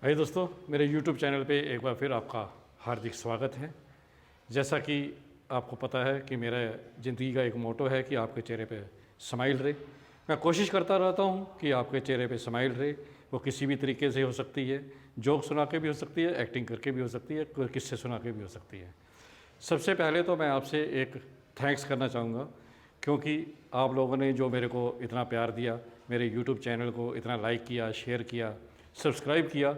हाय दोस्तों, मेरे YouTube channel पे एक बार फिर आपका हार्दिक स्वागत है। जैसा कि आपको पता है कि मेरा ज़िंदगी का एक मोटो है कि आपके चेहरे पे स्माइल रहे। मैं कोशिश करता रहता हूँ कि आपके चेहरे पे स्माइल रहे। वो किसी भी तरीके से हो सकती है, जोक सुना के भी हो सकती है, एक्टिंग करके भी हो सकती है, कोई किस्से सुना के भी हो सकती है। सबसे पहले तो मैं आपसे एक थैंक्स करना चाहूँगा, क्योंकि आप लोगों ने जो मेरे को इतना प्यार दिया, मेरे यूट्यूब चैनल को इतना लाइक किया, शेयर किया, सब्सक्राइब किया,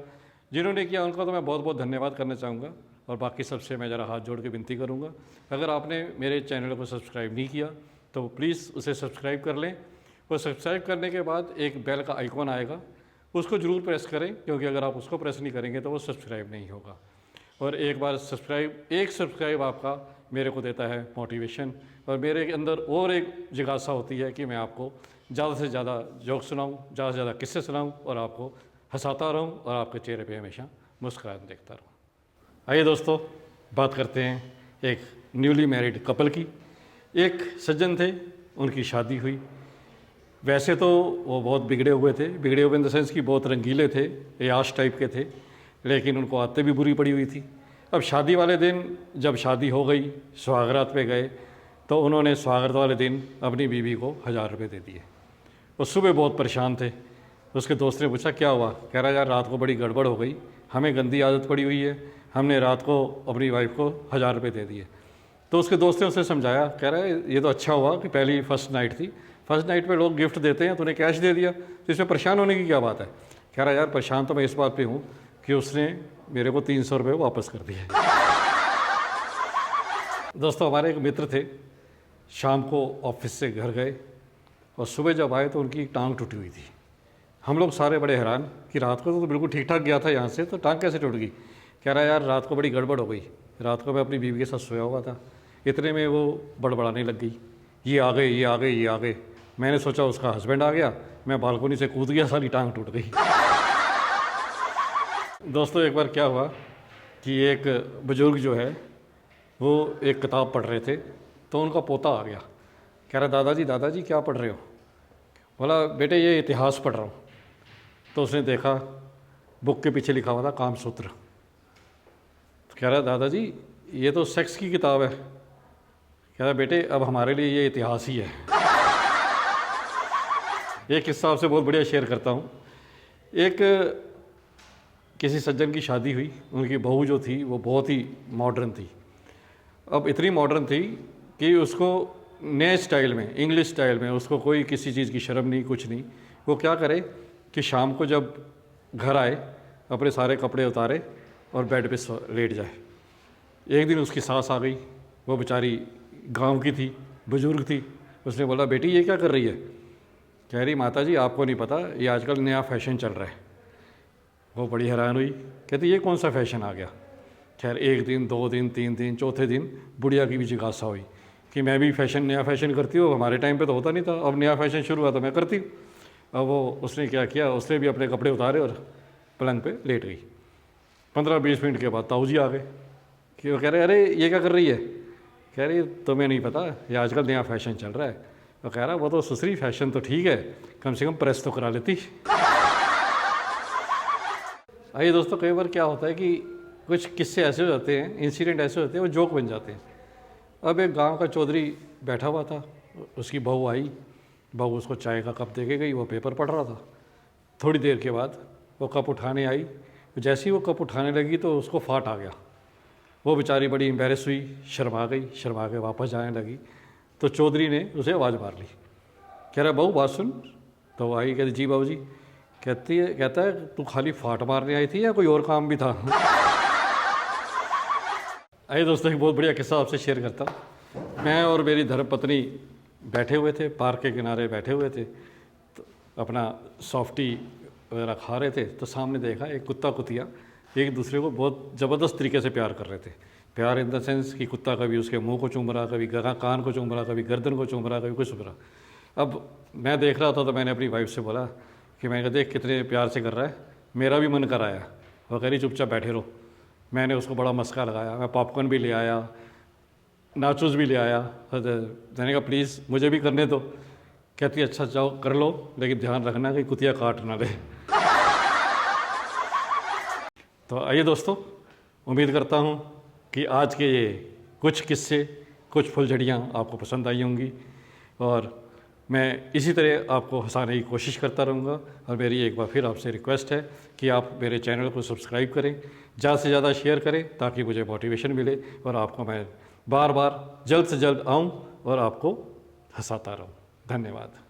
जिन्होंने किया उनका तो मैं बहुत बहुत धन्यवाद करना चाहूँगा। और बाकी सबसे मैं ज़रा हाथ जोड़ के विनती करूँगा, अगर आपने मेरे चैनल को सब्सक्राइब नहीं किया तो प्लीज़ उसे सब्सक्राइब कर लें। और सब्सक्राइब करने के बाद एक बेल का आइकॉन आएगा, उसको ज़रूर प्रेस करें, क्योंकि अगर आप उसको प्रेस नहीं करेंगे तो वो सब्सक्राइब नहीं होगा। और एक सब्सक्राइब आपका मेरे को देता है मोटिवेशन, और मेरे अंदर और एक जिज्ञासा होती है कि मैं आपको ज़्यादा से ज़्यादा जोक सुनाऊँ, ज़्यादा से ज़्यादा किस्से सुनाऊँ और आपको हंसाता रहूँ और आपके चेहरे पे हमेशा मुस्कुराहट देखता रहूँ। आइए दोस्तों, बात करते हैं एक न्यूली मैरिड कपल की। एक सज्जन थे, उनकी शादी हुई। वैसे तो वो बहुत बिगड़े हुए इन द सेंस कि बहुत रंगीले थे, याश टाइप के थे, लेकिन उनको आदतें भी बुरी पड़ी हुई थी। अब शादी वाले दिन जब शादी हो गई, सुहागरात पे गए, तो उन्होंने सुहागरात वाले दिन अपनी बीवी को 1000 रुपये दे दिए। वो सुबह बहुत परेशान थे। उसके दोस्त ने पूछा क्या हुआ? कह रहा यार रात को बड़ी गड़बड़ हो गई, हमें गंदी आदत पड़ी हुई है, हमने रात को अपनी वाइफ को 1000 रुपये दे दिए। तो उसके दोस्त ने उसे समझाया, कह रहा है ये तो अच्छा हुआ कि पहली फर्स्ट नाइट थी, फर्स्ट नाइट पे लोग गिफ्ट देते हैं, तूने कैश दे दिया, तो इसमें परेशान होने की क्या बात है? कह रहा यार परेशान तो मैं इस बात पे हूँ कि उसने मेरे को 300 रुपये वापस कर दिए। दोस्तों, हमारे एक मित्र थे, शाम को ऑफिस से घर गए और सुबह जब आए तो उनकी टांग टूटी हुई थी। हम लोग सारे बड़े हैरान कि रात को तो बिल्कुल ठीक ठाक गया था यहाँ से, तो टांग कैसे टूट गई? कह रहा यार रात को बड़ी गड़बड़ हो गई, रात को मैं अपनी बीवी के साथ सोया हुआ था, इतने में वो बड़बड़ाने लग गई, ये आ गए, ये आ गए, ये आ गए। मैंने सोचा उसका हस्बैंड आ गया, मैं बालकोनी से कूद गया, सारी टांग टूट गई। दोस्तों, एक बार क्या हुआ कि एक बुजुर्ग जो है वो एक किताब पढ़ रहे थे, तो उनका पोता आ गया। कह रहा दादाजी क्या पढ़ रहे हो? बोला बेटे ये इतिहास पढ़ रहा हूँ। तो उसने देखा बुक के पीछे लिखा हुआ था कामसूत्र। तो कह रहा दादाजी ये तो सेक्स की किताब है। कह रहा बेटे अब हमारे लिए ये इतिहास ही है। एक किस्सा आपसे बहुत बढ़िया शेयर करता हूँ। एक किसी सज्जन की शादी हुई, उनकी बहू जो थी वो बहुत ही मॉडर्न थी। अब इतनी मॉडर्न थी कि उसको नए स्टाइल में, इंग्लिश स्टाइल में, उसको कोई किसी चीज़ की शर्म नहीं, कुछ नहीं। वो क्या करे कि शाम को जब घर आए अपने सारे कपड़े उतारे और बेड पे लेट जाए। एक दिन उसकी सास आ गई, वो बेचारी गांव की थी, बुजुर्ग थी। उसने बोला बेटी ये क्या कर रही है? कह रही माताजी आपको नहीं पता, ये आजकल नया फैशन चल रहा है। वो बड़ी हैरान हुई, कहती ये कौन सा फैशन आ गया? खैर एक दिन, 2 दिन, 3 दिन, चौथे दिन बुढ़िया की भी जिज्ञासा हुई कि मैं भी नया फैशन करती हूँ, हमारे टाइम पे तो होता नहीं था, अब नया फैशन शुरू हुआ तो मैं करती हूँ। अब वो उसने क्या किया, उसने भी अपने कपड़े उतारे और पलंग पे लेट गई। 15-20 मिनट के बाद ताऊ जी आ गए कि वो कह रहे अरे ये क्या कर रही है? कह रही तुम्हें नहीं पता ये आजकल नया फैशन चल रहा है। वो कह रहा वो तो सुसरी फैशन तो ठीक है, कम से कम प्रेस तो करा लेती। आइए दोस्तों, कई बार क्या होता है कि कुछ किस्से ऐसे हो जाते हैं, इंसिडेंट ऐसे होते हैं, वो जोक बन जाते हैं। अब एक गांव का चौधरी बैठा हुआ था, उसकी बहू आई, बहू उसको चाय का कप दे के गई, वो पेपर पढ़ रहा था। थोड़ी देर के बाद वो कप उठाने आई, जैसे ही वो कप उठाने लगी तो उसको फाट आ गया। वो बेचारी बड़ी एम्बेरस हुई, शर्मा गई, शर्मा के वापस जाने लगी। तो चौधरी ने उसे आवाज़ मार ली, कह रहा बहू बात सुन। तो वो आई, कहती जी बाबू जी। कहता है तू खाली फाट मारने आई थी या कोई और काम भी था? आइए दोस्तों, एक बहुत बढ़िया किस्सा आपसे शेयर करता हूँ। मैं और मेरी धर्मपत्नी बैठे हुए थे, पार्क के किनारे बैठे हुए थे, तो अपना सॉफ्टी वगैरह खा रहे थे। तो सामने देखा एक कुत्ता कुतिया एक दूसरे को बहुत ज़बरदस्त तरीके से प्यार कर रहे थे। प्यार इन द सेंस कि कुत्ता कभी उसके मुंह को चूम रहा, कभी कान को चूम रहा, कभी गर्दन को चूम रहा, कभी कुछ रहा। अब मैं देख रहा था तो मैंने अपनी वाइफ से बोला कि मैंने कहा देख कितने प्यार से कर रहा है, मेरा भी मन कर आया। वो कह रही चुपचाप बैठे रहो। मैंने उसको बड़ा मस्का लगाया, मैं पॉपकॉर्न भी ले आया, नाचोस भी ले आया। मैंने कहा प्लीज़ मुझे भी करने दो। कहती अच्छा जाओ कर लो, लेकिन ध्यान रखना कि कुतिया काट ना दे। तो आइए दोस्तों, उम्मीद करता हूँ कि आज के ये कुछ किस्से, कुछ फुलझड़ियाँ आपको पसंद आई होंगी और मैं इसी तरह आपको हंसाने की कोशिश करता रहूँगा। और मेरी एक बार फिर आपसे रिक्वेस्ट है कि आप मेरे चैनल को सब्सक्राइब करें, ज़्यादा से ज़्यादा शेयर करें ताकि मुझे मोटिवेशन मिले और आपको मैं बार बार जल्द से जल्द आऊँ और आपको हंसाता रहूँ। धन्यवाद।